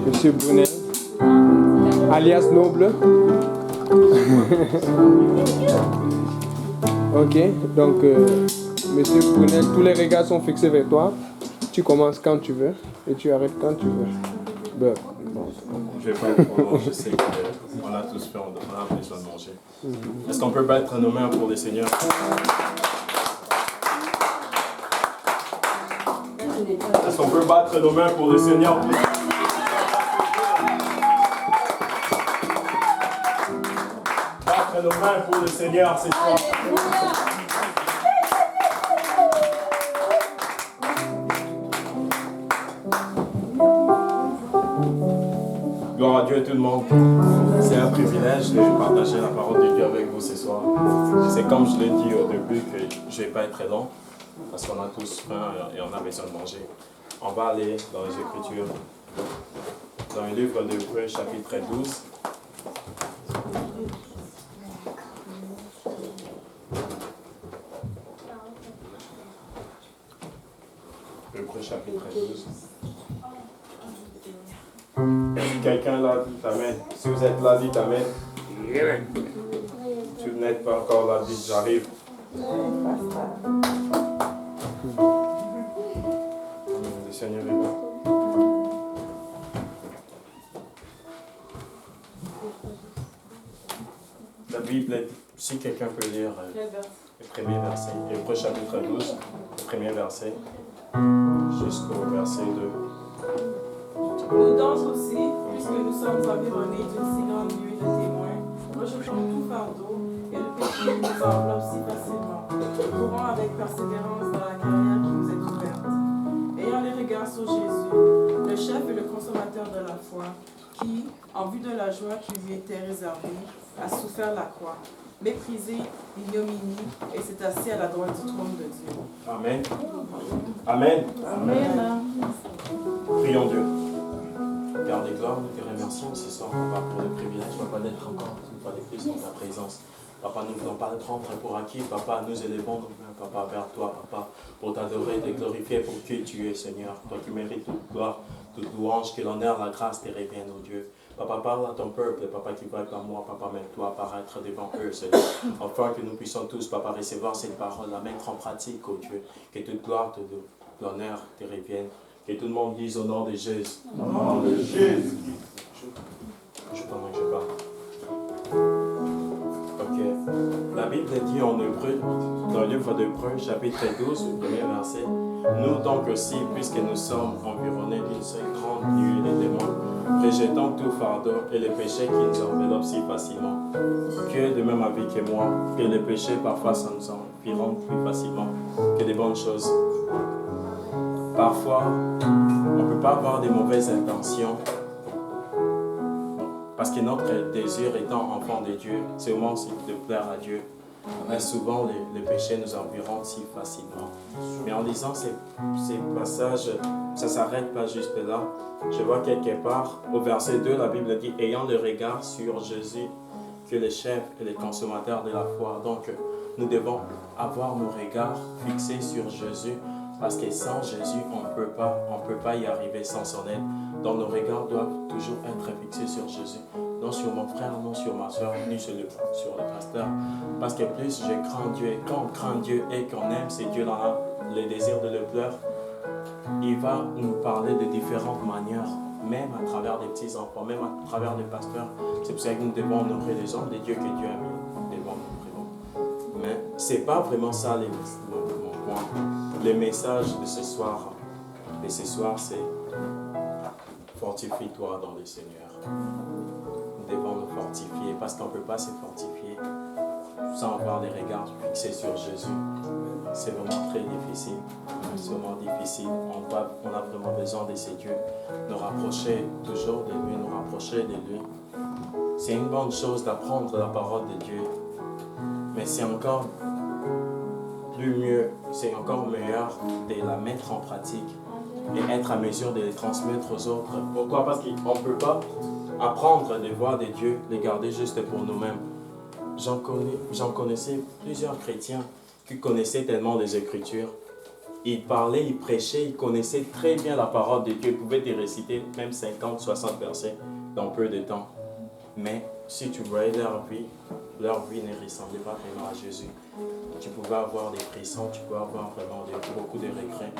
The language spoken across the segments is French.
Monsieur Brunel, alias Noble. Ok, donc Monsieur Brunel, tous les regards sont fixés vers toi. Tu commences quand tu veux et tu arrêtes quand tu veux. Bon. Je vais pas être trop long, je sais qu'on a tous fait, on a besoin de manger. Est-ce qu'on peut battre nos mains pour le Seigneur? Est-ce qu'on peut battre nos mains pour le Seigneur? Battre nos mains pour le Seigneur, c'est ça. Gloire à Dieu tout le monde. C'est un privilège de partager la parole de Dieu avec vous ce soir. C'est comme je l'ai dit au début que je ne vais pas être très long parce qu'on a tous faim et on a besoin de manger. On va aller dans les Écritures, dans le livre d'Hébreux chapitre 12. Hébreux chapitre 12. Si quelqu'un là dit amen. Si vous êtes là, dites amen. Si vous n'êtes pas encore là, dites j'arrive. Le Seigneur est là. La Bible, si quelqu'un peut lire le premier verset, Hébreux chapitre 12, le premier verset, jusqu'au verset 2. Nous donc aussi, puisque nous sommes environnés d'une si grande nuée de témoins, rejetons tout fardeau et le péché qui nous enveloppe si facilement. Courons avec persévérance dans la carrière qui nous est ouverte. Ayant les regards sur Jésus, le chef et le consommateur de la foi, qui, en vue de la joie qui lui était réservée, a souffert la croix, méprisé l'ignominie et s'est assis à la droite du trône de Dieu. Amen. Amen. Amen. Prions Dieu. Père des gloires, nous te remercions ce soir, Papa, pour le privilège, Papa, d'être encore une fois de plus dans ta présence. Papa, nous ne voulons pas prendre pour acquis, Papa, nous élevons nos mains, Papa, vers toi, Papa, pour t'adorer, te glorifier pour qui tu es, Seigneur. Toi qui mérites toute gloire, toute louange, que l'honneur, la grâce te reviennent, oh Dieu. Papa, parle à ton peuple, Papa, qui va être à moi, Papa, même toi, apparaître devant eux, Seigneur. Afin que nous puissions tous, Papa, recevoir cette parole, la mettre en pratique, oh Dieu. Que toute gloire, l'honneur te revienne. Que tout le monde dise au nom de Jésus. Au nom de Jésus. Je pendant que je parle. Ok. La Bible dit en Hébreu, dans le livre d'Hébreux, chapitre 12, le premier verset. Nous donc aussi, puisque nous sommes environnés d'une si grande nuée de démons, rejetons tout fardeau et les péchés qui nous enveloppent si facilement. Tu es de même avis que moi, que les péchés parfois ça nous environne plus facilement que des bonnes choses. Parfois, on ne peut pas avoir des mauvaises intentions parce que notre désir étant enfant de Dieu, c'est au moins de plaire à Dieu. Mais souvent, les péchés nous environnent si facilement. Mais en lisant ces passages, ça ne s'arrête pas juste là. Je vois quelque part, au verset 2, la Bible dit « Ayant le regard sur Jésus, que les chefs et les consommateurs de la foi. » Donc, nous devons avoir nos regards fixés sur Jésus. Parce que sans Jésus, on ne peut pas y arriver sans son aide. Donc nos regards doivent toujours être fixés sur Jésus. Non sur mon frère, non sur ma soeur, ni sur le pasteur. Parce que plus je crains Dieu, et quand on craint Dieu et qu'on aime, c'est Dieu dans le désir de le pleurer. Il va nous parler de différentes manières, même à travers des petits enfants, même à travers des pasteurs. C'est pour ça que nous devons honorer les hommes de Dieu que Dieu a mis devant nous. Mais ce n'est pas vraiment ça mon point. Le message de ce soir, c'est fortifie-toi dans le Seigneur. Nous devons nous fortifier parce qu'on ne peut pas se fortifier sans avoir les regards fixés sur Jésus. C'est vraiment très difficile. C'est vraiment difficile. On a vraiment besoin de ces dieux, nous rapprocher toujours de lui, nous rapprocher de lui. C'est une bonne chose d'apprendre la parole de Dieu, mais c'est encore mieux, c'est encore meilleur de la mettre en pratique et être à mesure de les transmettre aux autres. Pourquoi? Parce qu'on ne peut pas apprendre les voies de Dieu, les garder juste pour nous-mêmes. J'en connaissais plusieurs chrétiens qui connaissaient tellement les Écritures. il parlait, il prêchait, il connaissait très bien la parole de Dieu. Il pouvait te réciter même 50, 60 versets dans peu de temps. Mais si tu voyais leur vie ne ressemblait pas vraiment à Jésus. Tu pouvais avoir des frissons, tu pouvais avoir vraiment beaucoup de regrets.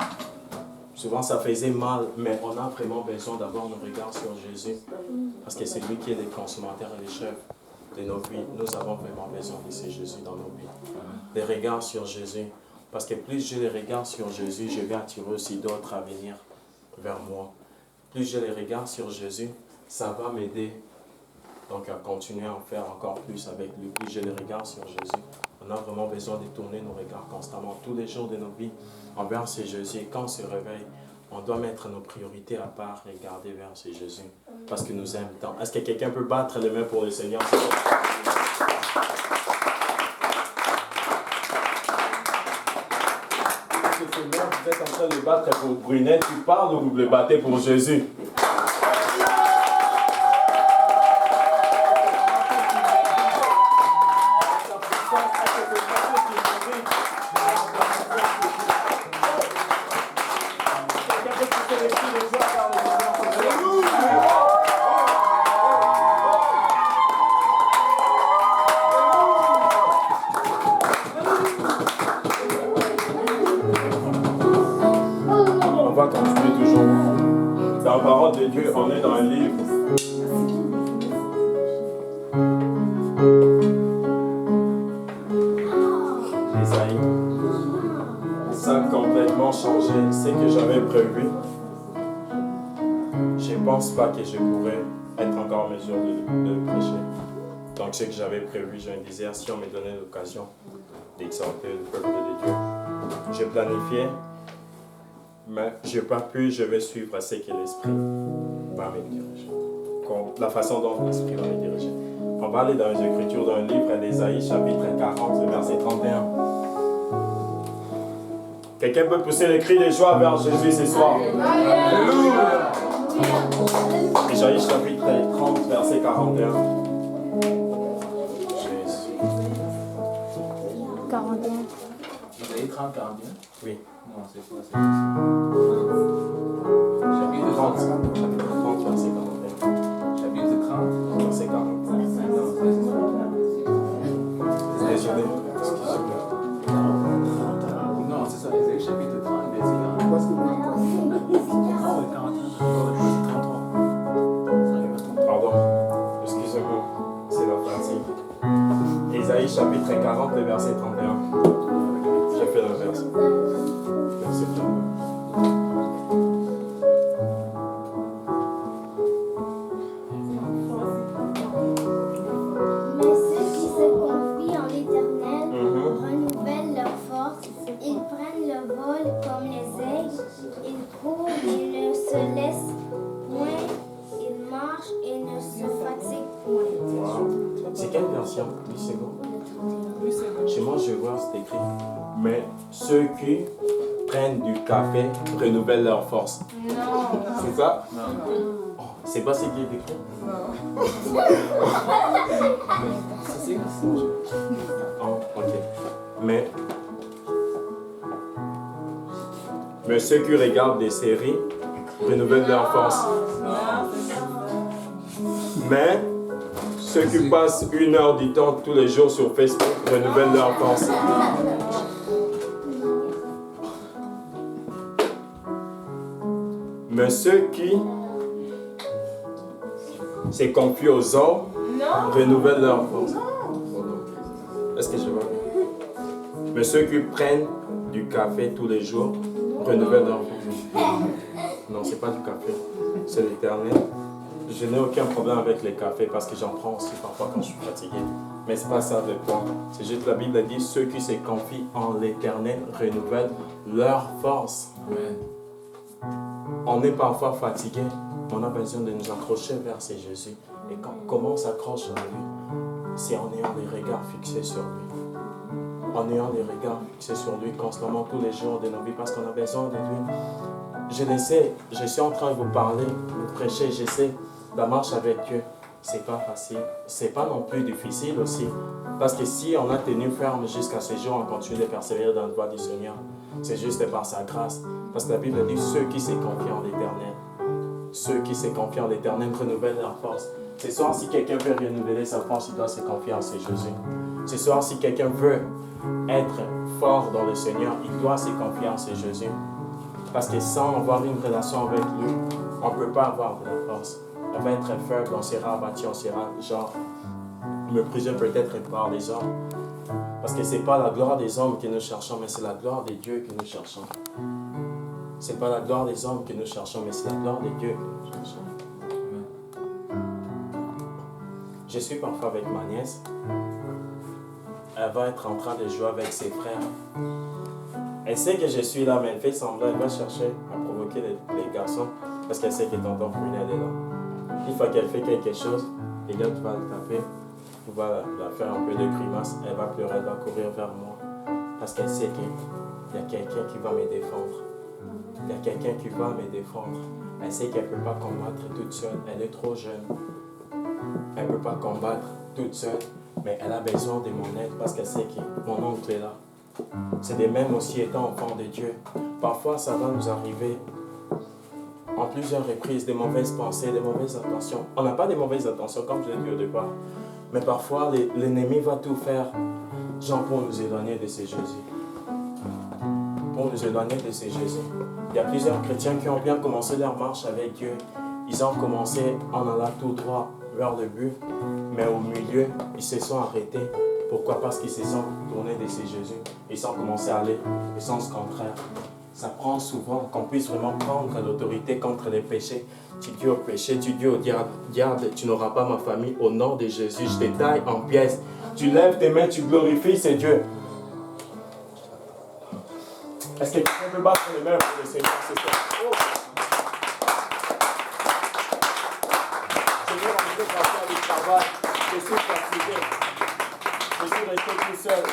Souvent ça faisait mal, mais on a vraiment besoin d'avoir nos regards sur Jésus. Parce que c'est lui qui est le consommateur et le chef de nos vies. Nous avons vraiment besoin de ce Jésus dans nos vies. Les regards sur Jésus. Parce que plus j'ai les regards sur Jésus, je vais attirer aussi d'autres à venir vers moi. Plus j'ai les regards sur Jésus, ça va m'aider donc à continuer à en faire encore plus avec lui. Plus j'ai les regards sur Jésus, on a vraiment besoin de tourner nos regards constamment tous les jours de nos vies envers ce Jésus. Et quand on se réveille, on doit mettre nos priorités à part et regarder vers ce Jésus parce qu'il nous aime tant. Est-ce que quelqu'un peut battre les mains pour le Seigneur? Seigneur, vous êtes en train de battre pour Brunette, tu parles ou vous le battez pour Jésus? De Dieu, on est dans un livre. Isaïe. Ça a complètement changé ce que j'avais prévu. Je ne pense pas que je pourrais être encore en mesure de prêcher. Donc ce que j'avais prévu, je me disais, si on me donnait l'occasion d'exhorter le peuple de Dieu, j'ai planifié. Mais je n'ai pas pu, je vais suivre ce que l'Esprit va me diriger. La façon dont l'Esprit va me diriger. On va aller dans les Écritures, dans le livre d'Ésaïe, chapitre 40, verset 31. Quelqu'un peut pousser le cri de joie vers Jésus ce soir? Alléluia! Ésaïe, chapitre 30, verset 41. Jésus. 41. Ésaïe 30, 41? Oui. Non, c'est quoi? Chapitre 30, verset 41. Chapitre 30, verset 41. Désolé, excusez-moi. non, c'est ça, Ésaïe chapitre 30, verset 41. Non, 43. Pardon, excusez-moi, c'est la fatigue. Ésaïe chapitre 40, verset 31. J'ai fait l'inverse. Verset 31. Mais ceux qui se confient en l'Éternel renouvellent leur force. Ils prennent le vol comme les aigles. Ils courent et ne se laissent point. Ils marchent et ne se fatiguent point. Wow. C'est quelle version? 8 secondes. Chez moi, je vois, c'est écrit. Mais ceux qui prennent du café renouvellent leur force. Non. C'est ça? Non. Oh, c'est pas ce qui est écrit? C'est Oh, ok. Mais ceux qui regardent des séries renouvellent leur force. Mais ceux qui passent 1 heure du temps tous les jours sur Facebook renouvellent leur force. Mais ceux qui se confient aux hommes renouvellent leur force. Est-ce que je vois bien? Mais ceux qui prennent du café tous les jours renouvellent leur force. Non, c'est pas du café, c'est l'Éternel. Je n'ai aucun problème avec les cafés parce que j'en prends aussi parfois quand je suis fatigué. Mais c'est pas ça le point. C'est juste la Bible dit ceux qui se confient en l'Éternel renouvellent leur force. Amen. On est parfois fatigué, on a besoin de nous accrocher vers ce Jésus. Et comment on s'accroche à lui? C'est en ayant les regards fixés sur lui. En ayant les regards fixés sur lui constamment tous les jours de nos vies parce qu'on a besoin de lui. Je suis en train de vous parler, vous prêcher, j'essaie. La marche avec Dieu, c'est pas facile. C'est pas non plus difficile aussi. Parce que si on a tenu ferme jusqu'à ce jour, on continue de persévérer dans la voie du Seigneur. c'est juste par sa grâce. Parce que la Bible dit, ceux qui se confient en l'Éternel, ceux qui se confient en l'Éternel renouvellent leur force. Ce soir, si quelqu'un veut renouveler sa force, il doit se confier en ce Jésus. Ce soir, si quelqu'un veut être fort dans le Seigneur, il doit se confier en ce Jésus. Parce que sans avoir une relation avec lui, on ne peut pas avoir de la force. On va être faible, on sera abattu, on sera genre méprisé peut-être par les hommes. Parce que ce n'est pas la gloire des hommes que nous cherchons, mais c'est la gloire de Dieu que nous cherchons. Ce n'est pas la gloire des hommes que nous cherchons, mais c'est la gloire de Dieu que nous cherchons. Je suis parfois avec ma nièce. Elle va être en train de jouer avec ses frères. Elle sait que je suis là, mais elle fait semblant, elle va chercher à provoquer les garçons parce qu'elle sait que tonton Prunel est là. Une fois qu'elle fait quelque chose, les gars vont le taper, va la faire un peu de grimace, elle va pleurer, elle va courir vers moi parce qu'elle sait qu'il y a quelqu'un qui va me défendre. Il y a quelqu'un qui va me défendre. Elle sait qu'elle ne peut pas combattre toute seule, elle est trop jeune. Elle ne peut pas combattre toute seule, mais elle a besoin de mon aide parce qu'elle sait que mon oncle est là. C'est des mêmes aussi étant enfants de Dieu. Parfois, ça va nous arriver en plusieurs reprises, des mauvaises pensées, des mauvaises intentions. On n'a pas de mauvaises intentions, comme je l'ai dit au départ. Mais parfois, l'ennemi va tout faire, genre pour nous éloigner de ce Jésus. Pour nous éloigner de ce Jésus. Il y a plusieurs chrétiens qui ont bien commencé leur marche avec Dieu. Ils ont commencé en allant tout droit vers le but, mais au milieu, ils se sont arrêtés. Pourquoi? Parce qu'ils se sont tournés de ce Jésus. Ils ont commencé à aller au sens contraire. Ça prend souvent qu'on puisse vraiment prendre l'autorité contre les péchés. Tu dis au péché, tu dis au diable, diable, tu n'auras pas ma famille. Au nom de Jésus, je te taille en pièces. Tu lèves tes mains, tu glorifies ce Dieu. Est-ce que quelqu'un peut battre les mains pour le Seigneur ce soir? Oh. Je vais rentrer passer du travail. Je suis fatigué. Je suis resté tout seul.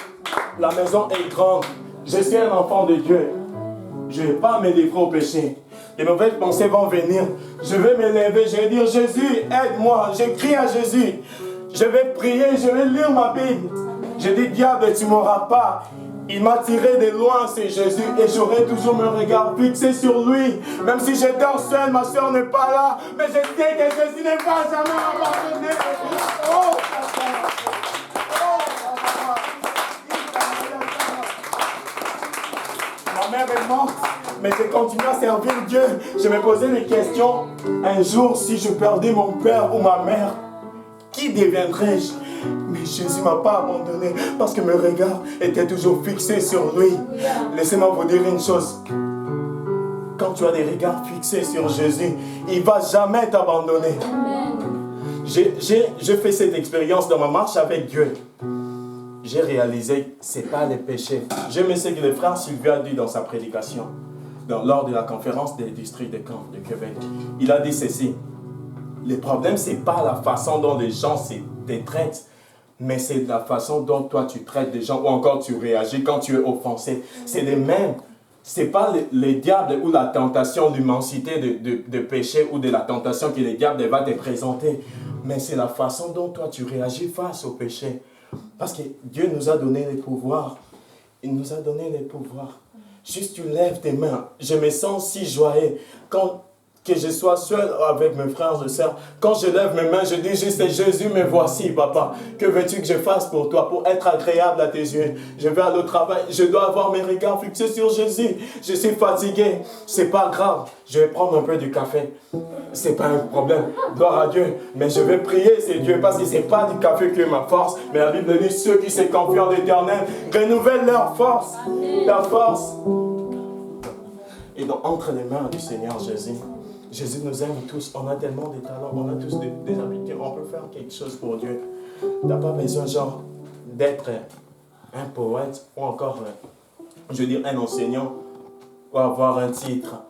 La maison est grande. Je suis un enfant de Dieu. Je ne vais pas me livrer au péché. Les mauvaises pensées vont venir. Je vais me lever. Je vais dire, Jésus, aide-moi. Je crie à Jésus. Je vais prier. Je vais lire ma Bible. Je dis, diable, tu ne m'auras pas. Il m'a tiré de loin, c'est Jésus, et j'aurai toujours mon regard fixé sur lui. Même si je dors seul, ma soeur n'est pas là, mais je sais que Jésus ne va jamais m'abandonner. Oh, ma mère est morte, mais je continue à servir Dieu. Je me posais des questions. Un jour, si je perdais mon père ou ma mère, qui deviendrais-je? Mais Jésus ne m'a pas abandonné parce que mes regards étaient toujours fixés sur lui. Laissez-moi vous dire une chose. Quand tu as des regards fixés sur Jésus, il ne va jamais t'abandonner. J'ai fait cette expérience dans ma marche avec Dieu. J'ai réalisé que ce n'est pas les péchés. J'aime ce que le frère Sylvia a dit dans sa prédication, lors de la conférence des districts de Caen de Québec. Il a dit ceci. Le problème, ce n'est pas la façon dont les gens te traitent, mais c'est la façon dont toi tu traites des gens ou encore tu réagis quand tu es offensé. C'est les mêmes. Ce n'est pas le diable ou la tentation, l'immensité de péché ou de la tentation que le diable va te présenter, mais c'est la façon dont toi tu réagis face au péché. Parce que Dieu nous a donné les pouvoirs. Il nous a donné les pouvoirs. Juste tu lèves tes mains. Je me sens si joyeux que je sois seul avec mes frères et sœurs. Quand je lève mes mains, je dis juste Jésus, me voici, papa. Que veux-tu que je fasse pour toi, pour être agréable à tes yeux? Je vais aller au travail, je dois avoir mes regards fixés sur Jésus. Je suis fatigué, c'est pas grave. Je vais prendre un peu du café. C'est pas un problème, gloire à Dieu. Mais je vais prier, c'est Dieu, parce que c'est pas du café qui est ma force. Mais la Bible dit, ceux qui se confient en l'Éternel renouvellent leur force. Leur force. Et donc, entre les mains du Seigneur Jésus, Jésus nous aime tous, on a tellement de talents, on a tous des habiletés, on peut faire quelque chose pour Dieu. Tu n'as pas besoin genre d'être un poète ou encore, je veux dire, un enseignant ou avoir un titre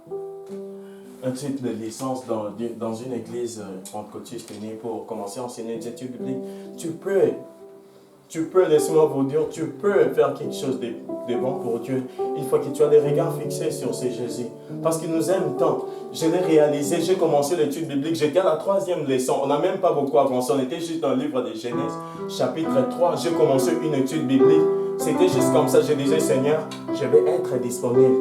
de licence dans une église pentecôtiste unie pour commencer à enseigner des études bibliques. Tu peux, laissez-moi vous dire, tu peux faire quelque chose de bon pour Dieu. Il faut que tu aies des regards fixés sur ce Jésus. Parce qu'il nous aime tant. Je l'ai réalisé, j'ai commencé l'étude biblique, j'étais à la 3e leçon. On n'a même pas beaucoup avancé, on était juste dans le livre de Genèse, chapitre 3. J'ai commencé une étude biblique. C'était juste comme ça. Je disais, Seigneur, je vais être disponible.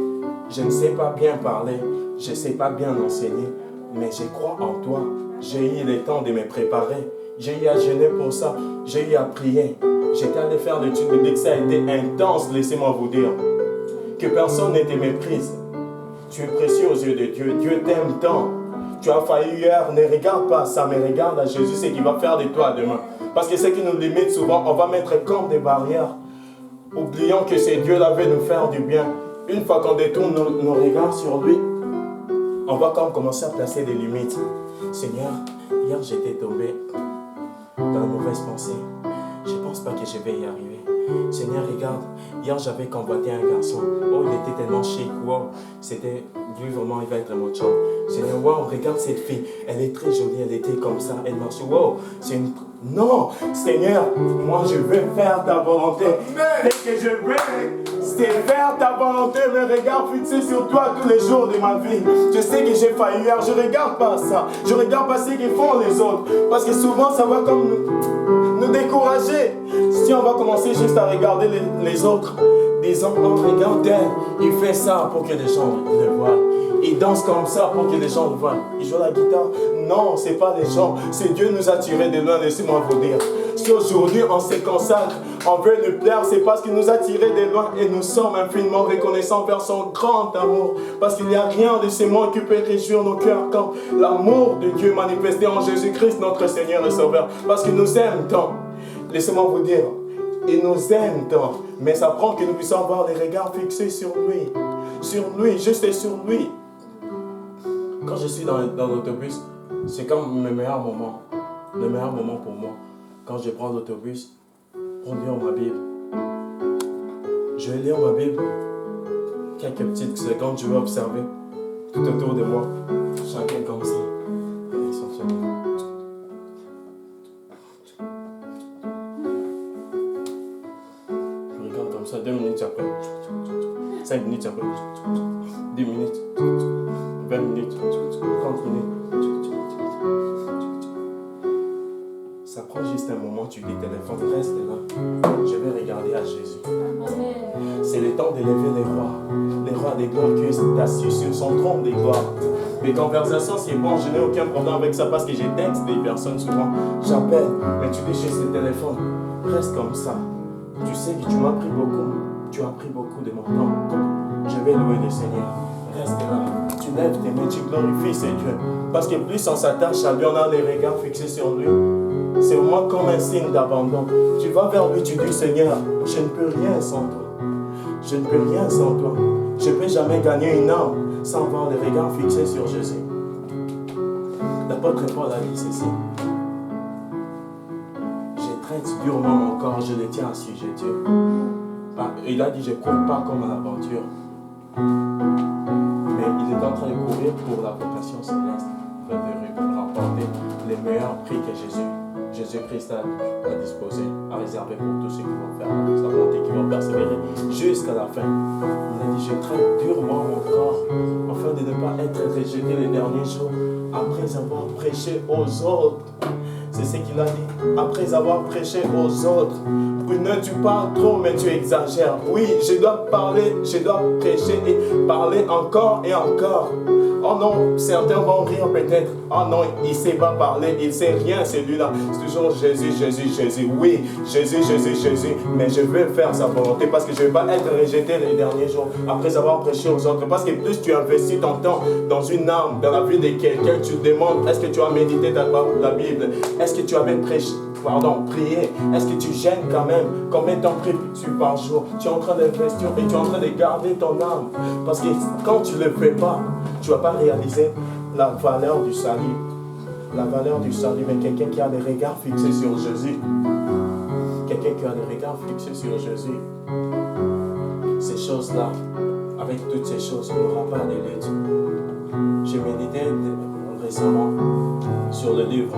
Je ne sais pas bien parler, je ne sais pas bien enseigner, mais je crois en toi. J'ai eu le temps de me préparer. J'ai eu à jeûner pour ça. J'ai eu à prier. J'étais allé faire l'étude biblique. Ça a été intense, laissez-moi vous dire. Que personne ne te méprise. Tu es précieux aux yeux de Dieu. Dieu t'aime tant. Tu as failli hier, ne regarde pas ça, mais regarde à Jésus, ce qu'il va faire de toi demain. Parce que ce qui nous limite souvent, on va mettre comme des barrières. Oublions que c'est Dieu là veut nous faire du bien. Une fois qu'on détourne nos regards sur lui, on va comme commencer à placer des limites. Seigneur, hier j'étais tombé dans la mauvaise pensée. Je ne pense pas que je vais y arriver. Seigneur, regarde, hier j'avais convoité un garçon. Oh, il était tellement chic. Wow, c'était lui vraiment, il va être mon chum. Seigneur, wow, regarde cette fille. Elle est très jolie, elle était comme ça. Elle marchait. Wow, c'est une. Non, Seigneur, moi je veux faire ta volonté. Ce que je veux, c'est faire ta volonté. Mes regards fixés sur toi tous les jours de ma vie. Je sais que j'ai failli hier. Je ne regarde pas ça. Je ne regarde pas ce qu'ils font les autres. Parce que souvent, ça va comme nous décourager. Si on va commencer juste à regarder les autres, disant, oh, regarde elle, il fait ça pour que les gens le voient. Il danse comme ça pour que les gens le voient. Il joue la guitare. Non, ce n'est pas les gens. C'est Dieu nous a tirés de loin, laissez-moi vous dire. Si aujourd'hui on se consacre, on veut lui plaire, c'est parce qu'il nous a tirés de loin et nous sommes infiniment reconnaissants vers son grand amour. Parce qu'il n'y a rien de ce monde qui peut réjouir nos cœurs comme l'amour de Dieu manifesté en Jésus-Christ, notre Seigneur et Sauveur. Parce qu'il nous aime tant. Laissez-moi vous dire, il nous aime tant. Mais ça prend que nous puissions avoir les regards fixés sur lui. Sur lui, juste sur lui. Quand je suis dans l'autobus, c'est comme le meilleur moment. Le meilleur moment pour moi. Quand je prends l'autobus, pour lire ma Bible. Je vais lire ma Bible. Quelques petites secondes, je vais observer tout autour de moi. Chacun comme ça. Ils sont sur moi. Je regarde comme ça, 2 minutes après. 5 minutes après. 10 minutes. 20 minutes. 30 minutes. Ça prend juste un moment, tu dis téléphone, reste là. Je vais regarder à Jésus. C'est le temps d'élever les rois des gloires qui est assis sur son trône des gloires. Les conversations, c'est bon, je n'ai aucun problème avec ça parce que j'ai texte des personnes souvent. J'appelle, mais tu dis juste le téléphone. Reste comme ça. Tu sais que tu m'as pris beaucoup. Tu as pris beaucoup de mon temps. Je vais louer le Seigneur. Reste là. Tu lèves tes mains, tu glorifies ce Dieu. Parce que plus on s'attache à lui, on a les regards fixés sur lui. C'est au moins comme un signe d'abandon. Tu vas vers lui, tu dis, Seigneur, je ne peux rien sans toi. Je ne peux rien sans toi. Je ne peux jamais gagner une âme sans avoir les regards fixés sur Jésus. L'apôtre Paul a dit ceci. Je traite durement mon corps, je le tiens assujetti. Il a dit, je ne cours pas comme à l'aventure. Mais il est en train de courir pour la vocation céleste. Il va remporter les meilleurs prix que Jésus-Christ a disposé, a réservé pour tous ceux qui vont faire sa volonté, qui vont persévérer jusqu'à la fin. Il a dit, je traite durement mon corps afin de ne pas être rejeté les derniers jours après avoir prêché aux autres. C'est ce qu'il a dit. Après avoir prêché aux autres. Bruno, tu parles trop, mais tu exagères. Oui, je dois parler, je dois prêcher et parler encore et encore. Oh non, certains vont rire peut-être. Oh non, il ne sait pas parler, il ne sait rien celui-là. C'est toujours Jésus, Jésus, Jésus. Oui, Jésus, Jésus, Jésus. Mais je veux faire sa volonté parce que je ne vais pas être rejeté les derniers jours après avoir prêché aux autres. Parce que plus tu investis ton temps dans une âme, dans la vie de quelqu'un, tu te demandes, est-ce que tu as médité la Bible? Est-ce que tu avais prié? Est-ce que tu gênes quand même? Combien de temps pries-tu par jour? Tu es en train d'investir et tu es en train de garder ton âme. Parce que quand tu ne le fais pas, tu ne vas pas réaliser la valeur du salut. La valeur du salut, mais quelqu'un qui a les regards fixés sur Jésus. Quelqu'un qui a les regards fixés sur Jésus. Ces choses-là, avec toutes ces choses, il n'y aura pas de lutte. J'ai médité récemment sur le livre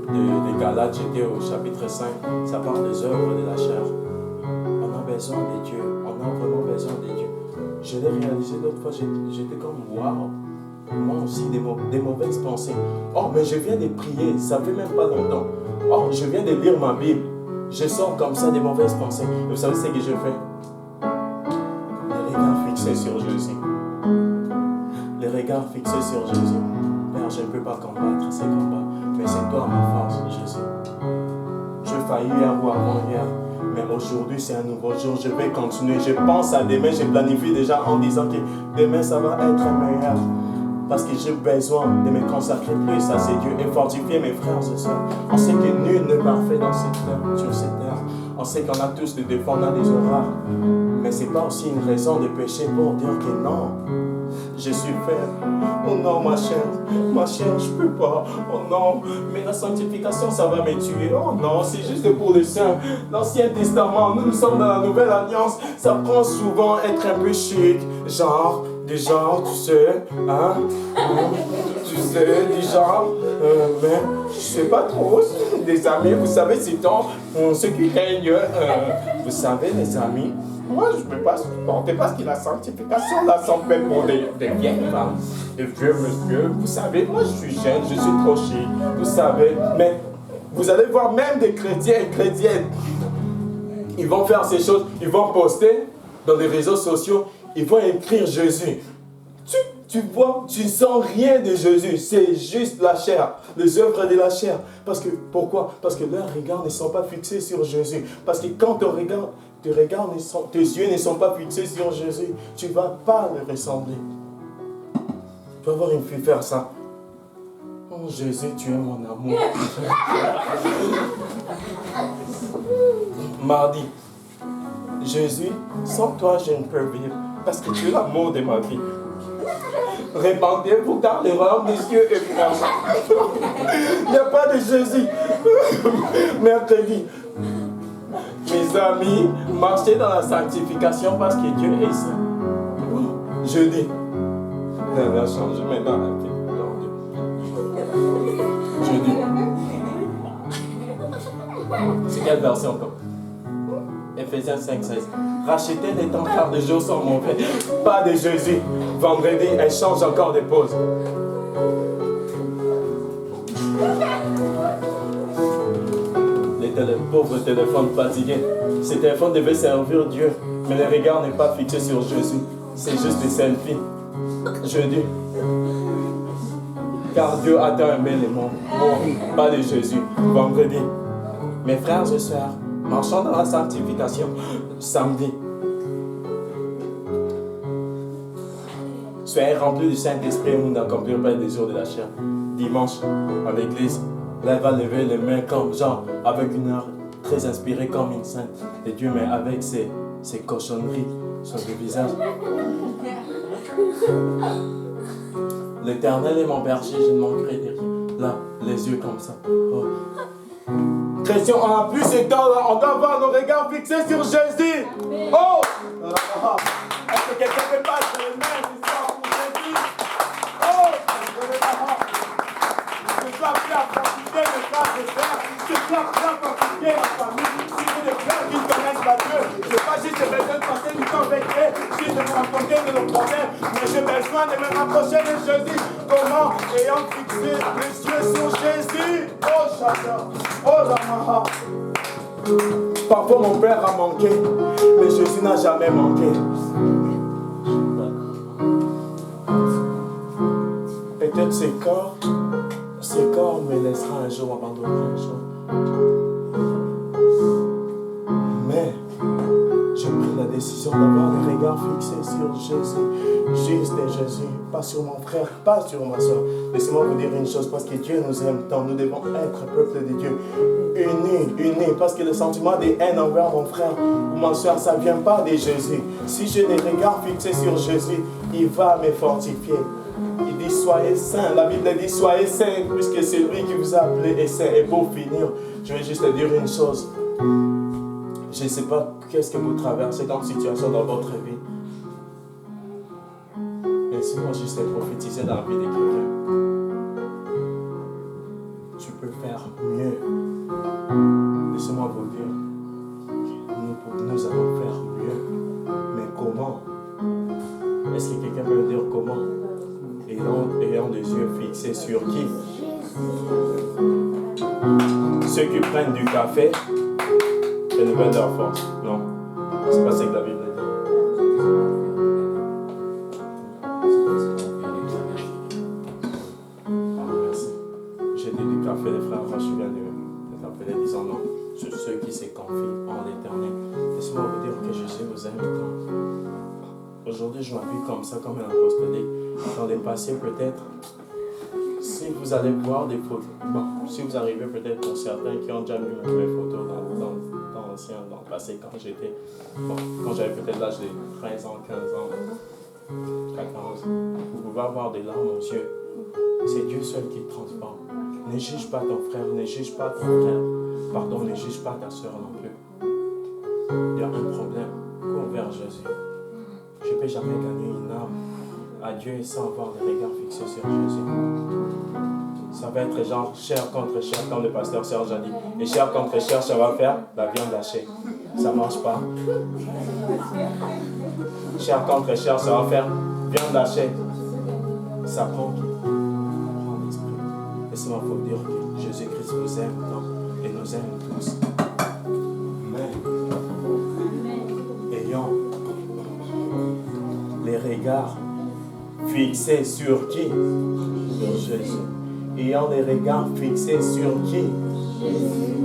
de Galates, j'étais au chapitre 5. Ça parle des œuvres de la chair. On a besoin de Dieu. On a vraiment besoin de Dieu. Je l'ai réalisé l'autre fois, j'étais comme waouh. Moi aussi, des mauvaises pensées. Oh, mais je viens de prier, ça fait même pas longtemps. Oh, je viens de lire ma Bible. Je sors comme ça des mauvaises pensées. Et vous savez ce que je fais? Les regards fixés sur Jésus. Les regards fixés sur Jésus. Père, je ne peux pas combattre ces combats, mais c'est toi ma force, Jésus. Je faillis hier ou avant-hier, mais aujourd'hui c'est un nouveau jour. Je vais continuer. Je pense à demain, je planifie déjà en disant que demain ça va être meilleur. Parce que j'ai besoin de me consacrer plus à ces dieux et fortifier mes frères et sœurs. On sait que nul n'est parfait dans cette terre, sur cette terre. On sait qu'on a tous des défauts, on a des erreurs. Mais ce n'est pas aussi une raison de pécher pour dire que non, je suis faible. Oh non, ma chère, je ne peux pas. Oh non, mais la sanctification, ça va me tuer. Oh non, c'est juste pour les saints. L'Ancien Testament, nous sommes dans la Nouvelle Alliance. Ça prend souvent être un peu chic, du genre, tu sais, mais je sais pas trop, les amis, vous savez, c'est tant, ceux qui craignent, vous savez, les amis, moi, je ne peux pas supporter parce que la sanctification, là, s'en fait pour des vieilles femmes, des vieux monsieur, vous savez, moi, je suis jeune, je suis trop chic, vous savez, mais vous allez voir même des chrétiens et chrétiennes, ils vont faire ces choses, ils vont poster dans les réseaux sociaux, ils vont écrire Jésus. Tu vois, tu ne sens rien de Jésus. C'est juste la chair, les œuvres de la chair. Pourquoi? Parce que leurs regards ne sont pas fixés sur Jésus. Parce que quand tes yeux ne sont pas fixés sur Jésus, tu ne vas pas le ressembler. Tu vas voir une fille faire ça. Oh Jésus, tu es mon amour. Mardi. Jésus, sans toi, je ne peux vivre. Parce que tu es l'amour de ma vie. Répandez-vous dans les royaumes des cieux et il n'y a pas de Jésus. Mercredi. Mes amis, marchez dans la sanctification parce que Dieu est saint. Jeudi. Elle a changé maintenant la vie. Jeudi. C'est quelle version encore? Ephésiens 5:16. Rachetez les temps car les jours sont mauvais. Pas de Jésus. Vendredi, elle change encore de pause. Les pauvres téléphones fatigués. Ces téléphones devaient servir Dieu, mais le regard n'est pas fixé sur Jésus. C'est juste des selfies. Jeudi. Car Dieu a tant aimé les mondes. Bon, pas de Jésus. Vendredi. Mes frères et sœurs, marchons dans la sanctification. Samedi. Soyez remplis du Saint-Esprit et vous n'accomplirez pas les désirs de la chair. Dimanche, à l'église, là, elle va lever les mains comme genre, avec une heure très inspirée comme une sainte de Dieu, mais avec ses cochonneries sur le visage. L'Éternel est mon berger, je ne manquerai de rien. Là, les yeux comme ça. Oh. Chrétiens, on a plus ce temps-là, on doit avoir nos regards fixés sur Jésus. Oh! Est-ce que quelqu'un peut pas se les mains pour Jésus? Oh! Je dois faire fortifier mes frères et sœurs. Je dois faire fortifier ma famille. Si vous des frères qui connaissent la Dieu, je n'ai pas juste besoin de passer du temps avec eux, juste de me raconter de nos problèmes, mais j'ai besoin de me rapprocher de Jésus. Comment? Ayant fixé les yeux sur Jésus. Oh, Chata. Oh, Ramaha. Parfois mon père a manqué, mais Jésus n'a jamais manqué. Peut-être ces corps me laissera un jour abandonner un jour. Mais j'ai pris la décision d'avoir les regards fixés sur Jésus, juste Jésus, pas sur mon frère, pas sur ma soeur. Laissez-moi vous dire une chose, parce que Dieu nous aime tant, nous devons être peuple de Dieu, unis, parce que le sentiment de haine envers mon frère ou ma soeur, ça ne vient pas de Jésus. Si j'ai les regards fixés sur Jésus, il va me fortifier. Il dit soyez saints, la Bible dit soyez saints, puisque c'est lui qui vous a appelé et saint. Et pour finir, je vais juste te dire une chose. Je ne sais pas qu'est-ce que vous traversez comme situation dans votre vie. Laissez-moi juste prophétiser dans la vie de quelqu'un. Tu peux faire mieux. Laissez-moi vous dire. Nous allons faire mieux. Mais comment? Est-ce que quelqu'un peut me dire comment? Ayant des yeux fixés sur qui? Ceux qui prennent du café renouvelle leur force. Non, c'est pas ce que la Bible dit. Merci. J'ai dit du café, les frères, moi je viens de t'appeler disant non. Sur ceux qui se confient en l'Éternel. Laissez-moi vous dire que Jésus vous aime tant. Aujourd'hui, je m'appuie comme ça, comme un apostolique. Dans le passé, peut-être, si vous allez voir des photos, bon, si vous arrivez peut-être pour certains qui ont déjà vu mes photos dans le passé, quand j'étais, bon, quand j'avais peut-être l'âge de 13 ans, 15 ans, 14, vous pouvez avoir des larmes aux yeux. C'est Dieu seul qui transforme. Ne juge pas ton frère, ne juge pas ton frère. Pardon, ne juge pas ta soeur non plus. Il y a un problème. Cours vers Jésus. Je ne peux jamais gagner une âme à Dieu sans avoir les regards fixés sur Jésus. Ça va être genre chair contre chair, comme le pasteur Serge a dit. Et chair contre chair, ça va faire la viande hachée. Ça ne marche pas. Chair contre chair, ça va faire viande hachée. Ça prend qui? L'esprit. Laissez-moi vous dire que Jésus-Christ vous aime tant et nous aime tous. Mais ayant les regards fixés sur qui? Sur Jésus. Ayant les regards fixés sur qui? Jésus.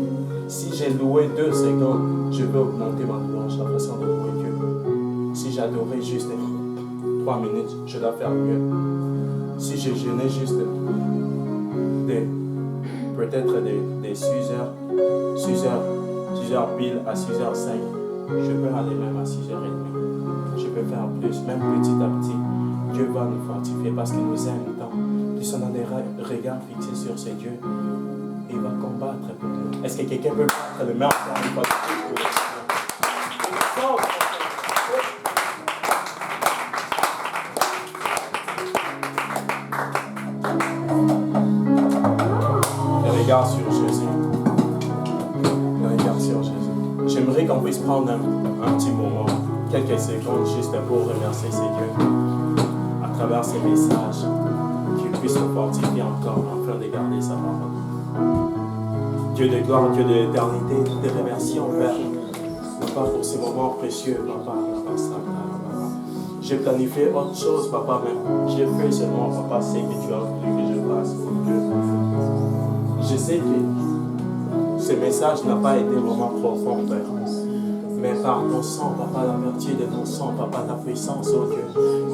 Si j'ai loué 2 secondes, je veux augmenter ma louange, la façon de louer Dieu. Si j'adorais juste 3 minutes, je dois faire mieux. Si je jeûnais juste peut-être des 6 heures pile à 6h05, je peux aller même à 6h30. Je peux faire plus, même petit à petit. Dieu va nous fortifier parce qu'il nous aime tant. Plus on a des regards fixés sur ce Dieu, il va combattre pour nous. Est-ce que quelqu'un peut battre le meurtre une fois de plus pour le sur Jésus. Le regard sur Jésus. J'aimerais qu'on puisse prendre un petit moment, quelques secondes, juste pour remercier ces dieux à travers ces messages, qu'il puisse nous fortifier encore afin de garder sa parole. Dieu de gloire, Dieu de l'éternité, nous te remercions, Père, Papa, pour ces moments précieux, Papa. J'ai planifié autre chose, Papa, même. J'ai fait seulement, Papa, ce que tu as voulu que je fasse, mon Dieu. Je sais que ce message n'a pas été vraiment profond, Père. Mais par ton sang, Papa, la vertu de ton sang, Papa, ta puissance, oh Dieu,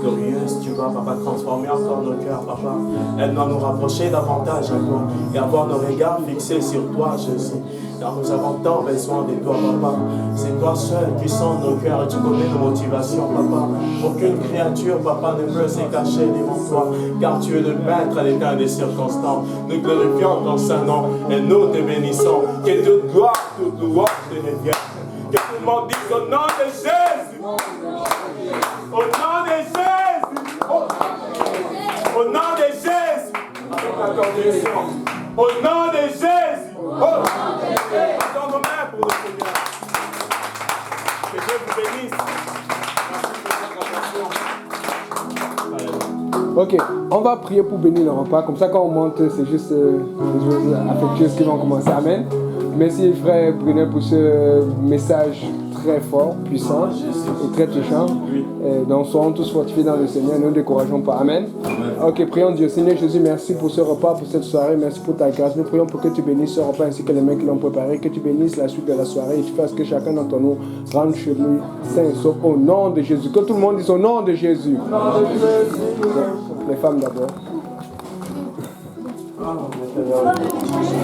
glorieuse, tu vas, Papa, transformer encore nos cœurs, Papa. Elle doit nous rapprocher davantage à toi et avoir nos regards fixés sur toi, Jésus. Car nous avons tant besoin de toi, Papa. C'est toi seul qui sonde nos cœurs et tu connais nos motivations, Papa. Aucune créature, Papa, ne peut se cacher devant toi, car tu es le maître à l'état des circonstances. Nous glorifions ton Saint-Nom et nous te bénissons. Que toute gloire, toute louange te revienne. Que tout le monde dise au nom de Jésus. Au nom de Jésus. Au nom de Jésus. Au nom de Jésus. Attends nos mains pour le Seigneur. Que Dieu vous bénisse. Merci pour votre attention. Ok, on va prier pour bénir le repas. Comme ça, quand on monte, c'est juste des choses affectueuses qui vont commencer. Amen. Merci, frère Brunet, pour ce message très fort, puissant et très touchant. Donc, soyons tous fortifiés dans le Seigneur. Ne nous décourageons pas. Amen. Ok, prions Dieu. Seigneur Jésus, merci pour ce repas, pour cette soirée. Merci pour ta grâce. Nous prions pour que tu bénisses ce repas ainsi que les mains qui l'ont préparé. Que tu bénisses la suite de la soirée et tu fasses que chacun d'entre nous rentre chez lui sain et sauf au nom de Jésus. Que tout le monde dise au nom de Jésus. Les femmes d'abord.